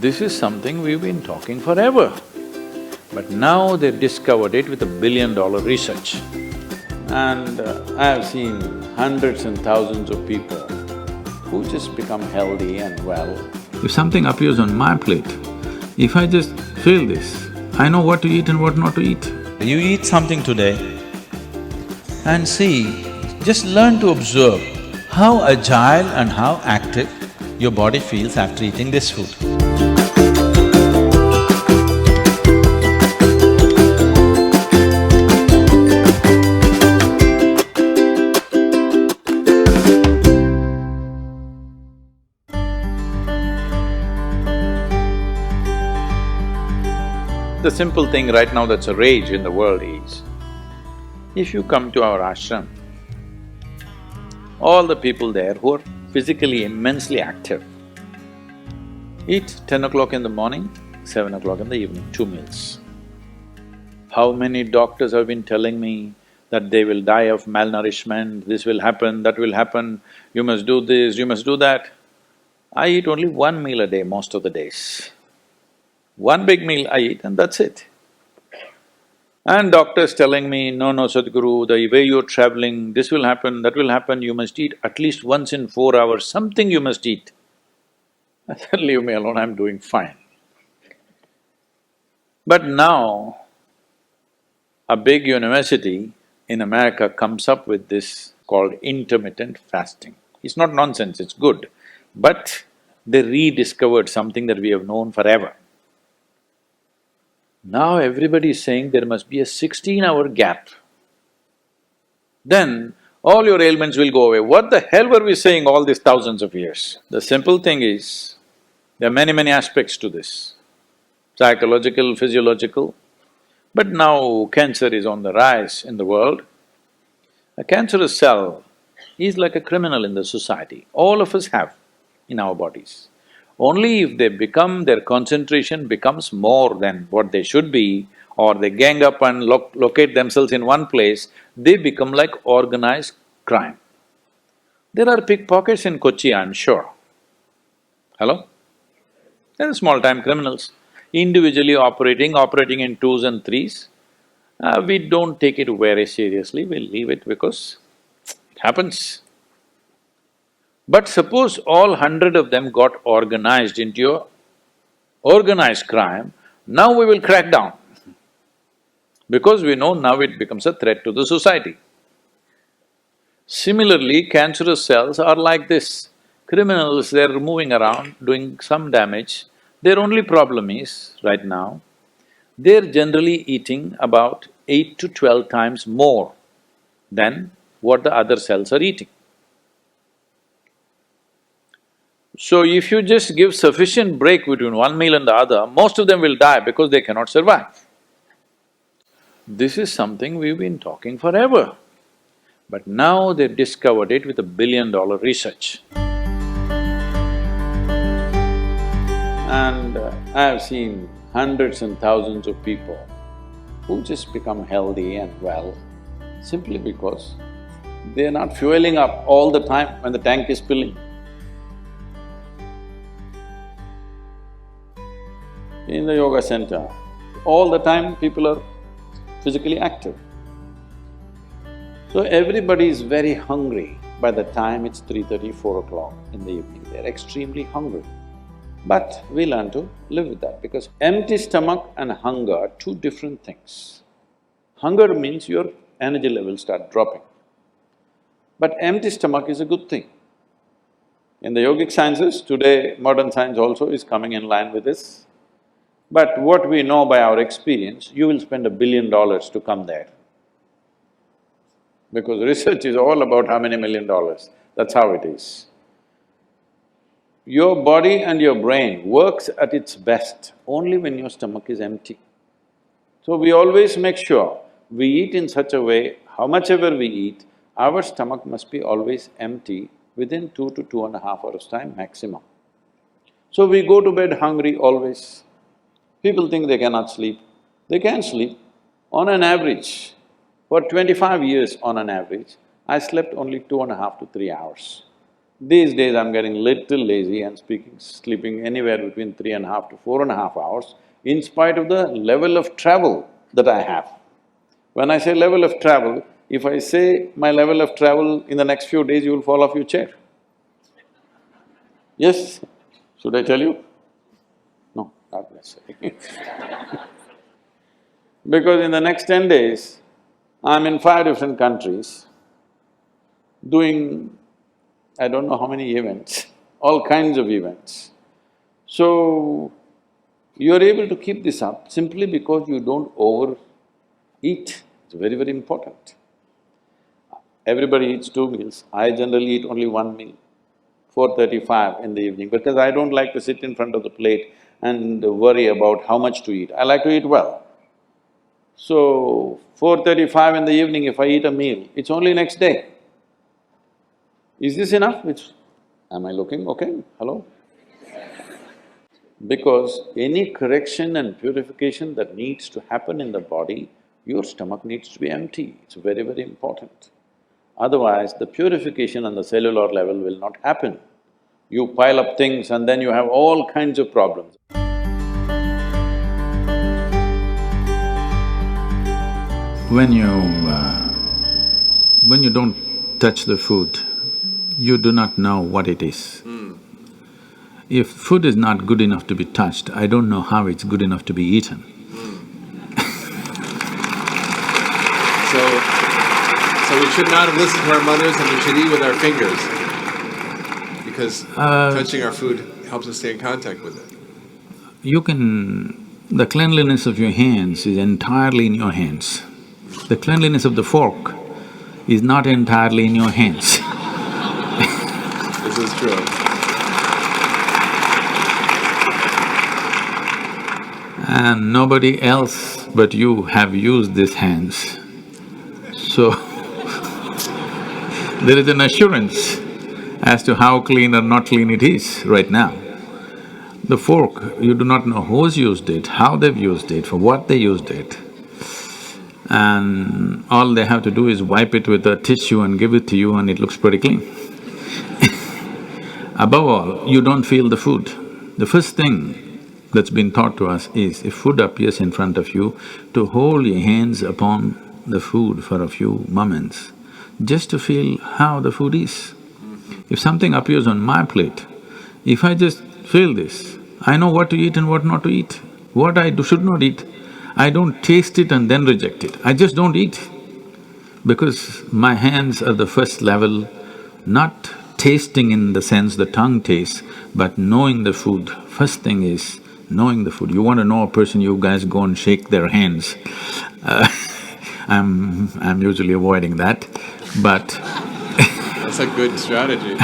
This is something we've been talking forever. But now they've discovered it with $1 billion research. And I've seen hundreds and thousands of people who just become healthy and well. If something appears on my plate, if I just feel this, I know what to eat and what not to eat. You eat something today and see, just learn to observe how agile and how active your body feels after eating this food. The simple thing right now that's a rage in the world is, if you come to our ashram, all the people there who are physically immensely active eat 10 o'clock in the morning, 7 o'clock in the evening, 2 meals. How many doctors have been telling me that they will die of malnourishment, this will happen, that will happen, you must do this, you must do that. I eat only 1 meal a day most of the days. One big meal I eat and that's it. And doctors telling me, no, Sadhguru, the way you're traveling, this will happen, that will happen, you must eat at least once in 4 hours, something you must eat. I said, leave me alone, I'm doing fine. But now, a big university in America comes up with this called intermittent fasting. It's not nonsense, it's good, but they rediscovered something that we have known forever. Now everybody is saying there must be a 16-hour gap. Then all your ailments will go away. What the hell were we saying all these thousands of years? The simple thing is, there are many aspects to this, psychological, physiological. But now cancer is on the rise in the world. A cancerous cell is like a criminal in the society. All of us have in our bodies. Only if they become… their concentration becomes more than what they should be, or they gang up and locate themselves in one place, they become like organized crime. There are pickpockets in Kochi, I'm sure. Hello? There are small-time criminals, individually operating in twos and threes. We don't take it very seriously, we leave it because it happens. But suppose all 100 of them got organized into a organized crime, now we will crack down. Because we know now it becomes a threat to the society. Similarly, cancerous cells are like this. Criminals, they're moving around, doing some damage. Their only problem is, right now, they're generally eating about 8 to 12 times more than what the other cells are eating. So if you just give sufficient break between one meal and the other, most of them will die because they cannot survive. This is something we've been talking forever. But now they've discovered it with $1 billion research. And I've seen hundreds and thousands of people who just become healthy and well simply because they're not fueling up all the time when the tank is filling. In the yoga center, all the time people are physically active. So everybody is very hungry by the time it's 3:30, 4 o'clock in the evening, they're extremely hungry. But we learn to live with that because empty stomach and hunger are two different things. Hunger means your energy levels start dropping. But empty stomach is a good thing. In the yogic sciences, today modern science also is coming in line with this. But what we know by our experience, you will spend $1 billion to come there. Because research is all about how many $1 million, that's how it is. Your body and your brain works at its best only when your stomach is empty. So we always make sure we eat in such a way, how much ever we eat, our stomach must be always empty within 2 to 2.5 hours' time maximum. So we go to bed hungry always. People think they cannot sleep. They can sleep. On an average, for 25 years on an average, I slept only 2.5 to 3 hours. These days I'm getting little lazy and sleeping anywhere between 3.5 to 4.5 hours in spite of the level of travel that I have. When I say level of travel, if I say my level of travel in the next few days, you will fall off your chair. Yes? Should I tell you? No, not necessarily. Because in the next 10 days, I'm in 5 different countries, doing I don't know how many events, all kinds of events. So, you're able to keep this up simply because you don't overeat. It's very, very important. Everybody eats 2 meals, I generally eat only 1 meal, 4:35 in the evening, because I don't like to sit in front of the plate and worry about how much to eat. I like to eat well. So, 4:35 in the evening, if I eat a meal, it's only next day. Is this enough? Am I looking okay? Hello? Because any correction and purification that needs to happen in the body, your stomach needs to be empty. It's very, very important. Otherwise, the purification on the cellular level will not happen. You pile up things and then you have all kinds of problems. When you don't touch the food, you do not know what it is. If food is not good enough to be touched, I don't know how it's good enough to be eaten. So we should not have listened to our mothers and we should eat with our fingers because touching our food helps us stay in contact with it. The cleanliness of your hands is entirely in your hands. The cleanliness of the fork is not entirely in your hands. This is true. And nobody else but you have used these hands. So, there is an assurance as to how clean or not clean it is right now. The fork, you do not know who's used it, how they've used it, for what they used it. And all they have to do is wipe it with a tissue and give it to you and it looks pretty clean. Above all, you don't feel the food. The first thing that's been taught to us is, if food appears in front of you, to hold your hands upon the food for a few moments, just to feel how the food is. If something appears on my plate, if I just feel this, I know what to eat and what not to eat. What I should not eat, I don't taste it and then reject it, I just don't eat. Because my hands are the first level, not tasting in the sense the tongue tastes, but knowing the food. First thing is knowing the food. You want to know a person, you guys go and shake their hands. I'm usually avoiding that, but That's a good strategy.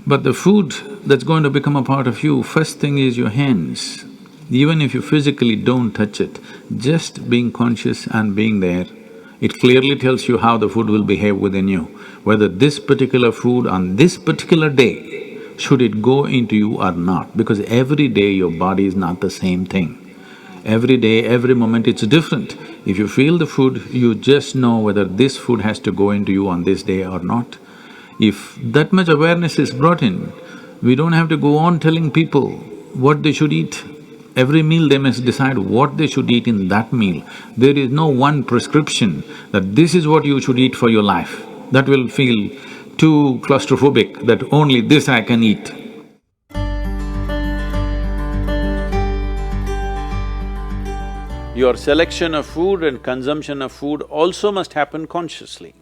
But the food that's going to become a part of you, first thing is your hands. Even if you physically don't touch it, just being conscious and being there, it clearly tells you how the food will behave within you. Whether this particular food on this particular day, should it go into you or not, because every day your body is not the same thing. Every day, every moment it's different. If you feel the food, you just know whether this food has to go into you on this day or not. If that much awareness is brought in, we don't have to go on telling people what they should eat. Every meal they must decide what they should eat in that meal. There is no one prescription that this is what you should eat for your life. That will feel too claustrophobic, that only this I can eat. Your selection of food and consumption of food also must happen consciously.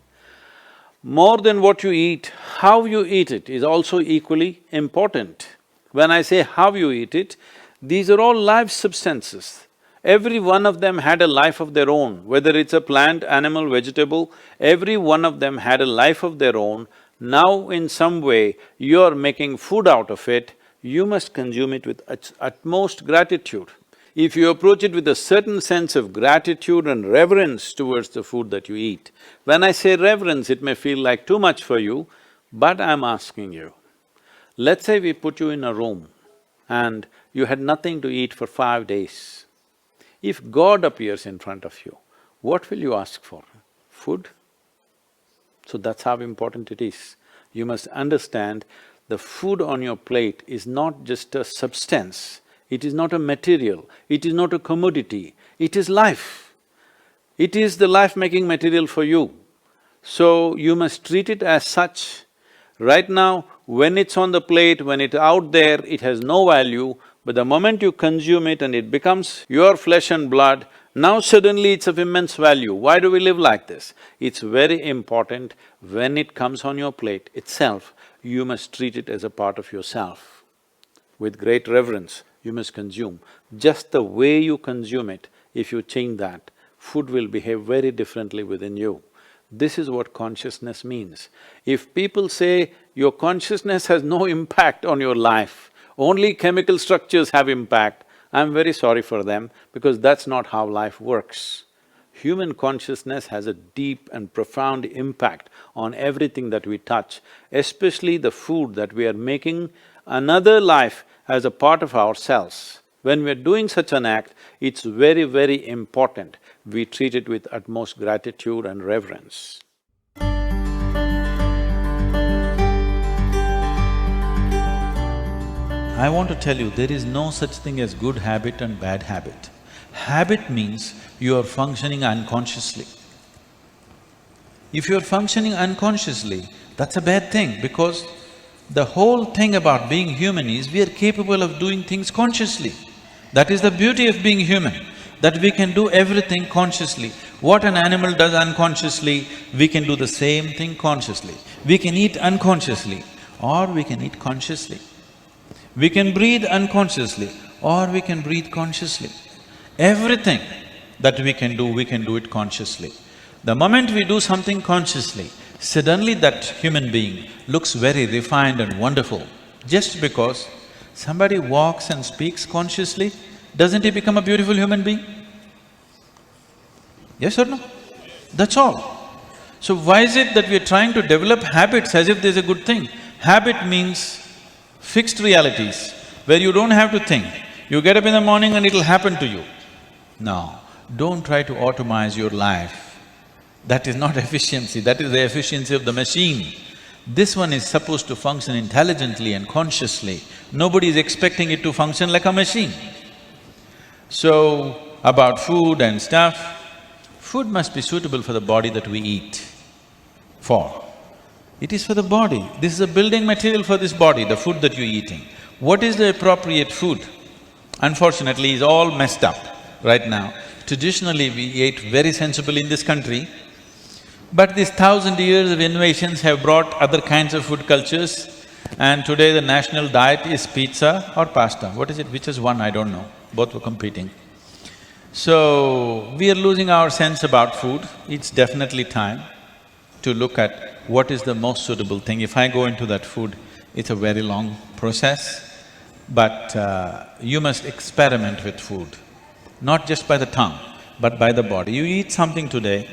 More than what you eat, how you eat it is also equally important. When I say how you eat it, these are all live substances. Every one of them had a life of their own, whether it's a plant, animal, vegetable, every one of them had a life of their own. Now in some way, you're making food out of it, you must consume it with utmost gratitude. If you approach it with a certain sense of gratitude and reverence towards the food that you eat, when I say reverence, it may feel like too much for you, but I'm asking you, let's say we put you in a room and you had nothing to eat for 5 days. If God appears in front of you, what will you ask for? Food? So that's how important it is. You must understand the food on your plate is not just a substance, it is not a material, it is not a commodity, it is life. It is the life-making material for you. So you must treat it as such. Right now, when it's on the plate, when it's out there, it has no value, but the moment you consume it and it becomes your flesh and blood, now suddenly it's of immense value. Why do we live like this? It's very important, when it comes on your plate itself, you must treat it as a part of yourself. With great reverence, you must consume. Just the way you consume it, if you change that, food will behave very differently within you. This is what consciousness means. If people say your consciousness has no impact on your life, only chemical structures have impact, I'm very sorry for them because that's not how life works. Human consciousness has a deep and profound impact on everything that we touch, especially the food that we are making another life as a part of ourselves. When we're doing such an act, it's very, very important we treat it with utmost gratitude and reverence. I want to tell you, there is no such thing as good habit and bad habit. Habit means you are functioning unconsciously. If you are functioning unconsciously, that's a bad thing because the whole thing about being human is we are capable of doing things consciously. That is the beauty of being human, that we can do everything consciously. What an animal does unconsciously, we can do the same thing consciously. We can eat unconsciously or we can eat consciously. We can breathe unconsciously or we can breathe consciously. Everything that we can do it consciously. The moment we do something consciously, suddenly that human being looks very refined and wonderful. Just because somebody walks and speaks consciously, doesn't he become a beautiful human being? Yes or no? That's all. So why is it that we are trying to develop habits as if there's a good thing? Habit means fixed realities, where you don't have to think. You get up in the morning and it'll happen to you. No, don't try to automize your life. That is not efficiency, that is the efficiency of the machine. This one is supposed to function intelligently and consciously. Nobody is expecting it to function like a machine. So, about food and stuff, food must be suitable for the body that we eat for. It is for the body. This is a building material for this body, the food that you're eating. What is the appropriate food? Unfortunately, is all messed up right now. Traditionally, we ate very sensibly in this country, but these 1,000 years of innovations have brought other kinds of food cultures, and today the national diet is pizza or pasta. What is it? Which is one? I don't know. Both were competing. So, we are losing our sense about food. It's definitely time to look at what is the most suitable thing. If I go into that food, it's a very long process, but you must experiment with food, not just by the tongue, but by the body. You eat something today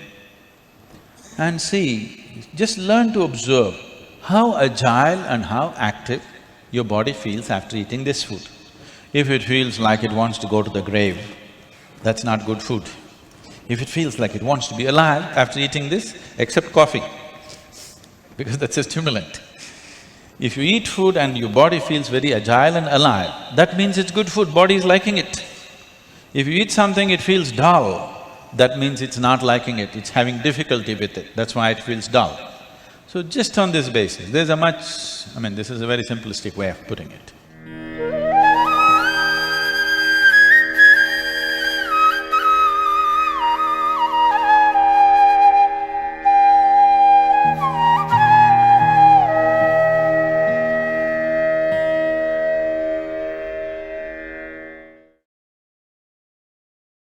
and see, just learn to observe how agile and how active your body feels after eating this food. If it feels like it wants to go to the grave, that's not good food. If it feels like it wants to be alive after eating this, except coffee, because that's a stimulant. If you eat food and your body feels very agile and alive, that means it's good food, body is liking it. If you eat something, it feels dull, that means it's not liking it, it's having difficulty with it, that's why it feels dull. So just on this basis, there's a much… this is a very simplistic way of putting it.